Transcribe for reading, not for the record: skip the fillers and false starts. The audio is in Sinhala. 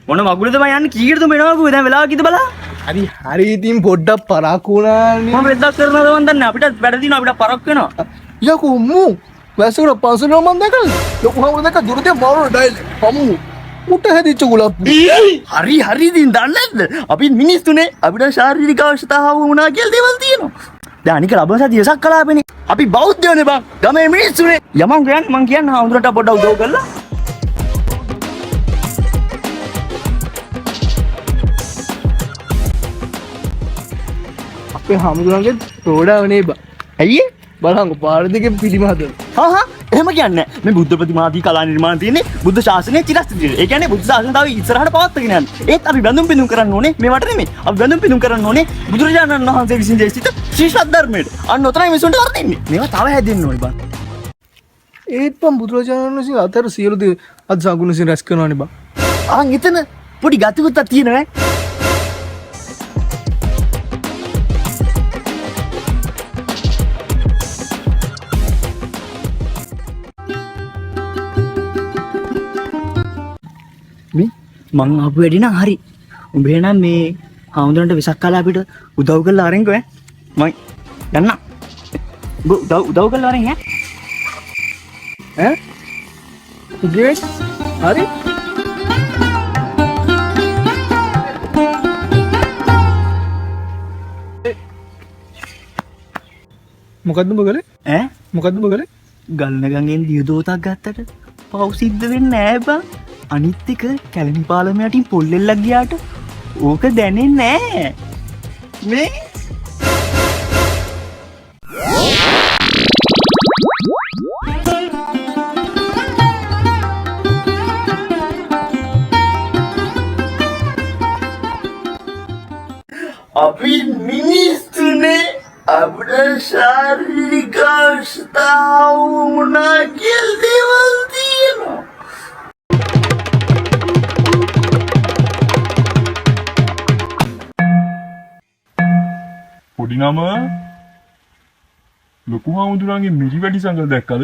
මොන මගුලද මම යන්නේ කීයටද මෙනවා දැන් වෙලාව කීයද බලන්න. හරි හරි ඉතින් පොඩ්ඩක් පරක්කු වුණානේ. මම වෙද්දක් කරනවද මන් දන්නේ අපිට වැඩ දිනවා අපිට පරක් වෙනවා. යකෝ මු වැසුර පන්සලේ මම දැකලා ලොකු හවුද දැක දුරට මාරු ඩයිල් හමු මුට හැදිච්ච ගුලප්පු. හරි හරි ඉතින් දන්නේ නැද්ද? අපි මිනිස්සුනේ අපිට ශාරීරික අවශ්‍යතාව වුණා කියලා දේවල් තියෙනවා. දැන් අනික ලබන සතිය වෙසක් කලාපනේ. අපි බෞද්ධයෝනේ බං. ගමේ මිනිස්සුනේ. යමන් කියන්නේ මං කියන්නේ හාමුදුරන්ට පොඩ්ඩක් උදව් කරලා. අපේ හමුදුරන්ගේ රෝඩාවනේ බා. ඇයි ඒ? බලංග පාර දෙකේ පිළිම හදන. හා එහෙම කියන්නේ මේ බුද්ධ ප්‍රතිමාදී කලා නිර්මාණ තියෙන්නේ බුද්ධ ශාසනයේ චිරස්ථිතිය. ඒ කියන්නේ බුද්ධ ශාසනය තව ඉස්සරහට පවත්වාගෙන යන්න. ඒත් අපි බඳුන් පිඳුන් කරන්න ඕනේ මේවට නෙමෙයි. අපි බඳුන් පිඳුන් කරන්න ඕනේ බුදුරජාණන් වහන්සේ විසින් දේශිත ශ්‍රී සද්ධර්මයට. අන්න ඔතනයි මිනිසුන්ට වර්ධින්නේ. මේවා තව හැදෙන්න ඕනේ බං. ඒත් පම් බුදුරජාණන් වහන්සේ අතර සියලු දේ අද සගුණසින් රැස් කරනවානේ බා. අරන් එතන පොඩි ගතිකුත්තක් තියෙනවා. මේ මං ආපු වැඩි නම් හරි. උඹේ නම් මේ හාමුදුරන්ට විසක් කාලා අපිට උදව් කරලා අරන්කෝ ඈ. මං යන්න. උදව් කරලා අරන් ඈ? උගේ හරි මොකද්ද ඔබ කළේ? ඈ මොකද්ද ඔබ කළේ? ගල්න ගඟෙන් දියදෝතක් ගත්තට පව් සිද්ධ වෙන්නේ නෑ බං. අනිත් එක කැලණි පාලම යටින් පොල්ලෙල්ලක් ගියාට ඕක දැනෙන්නේ නෑ. මේ අපි මිනිස්සුනේ අපිට ශාරීරික අවශ්‍යතාව වුණා කියලා දේවල් තියෙනවා. පොඩි නම ලොකු හාමුදුරන්ගේ මිරි වැඩි සංගල් දැක්කද?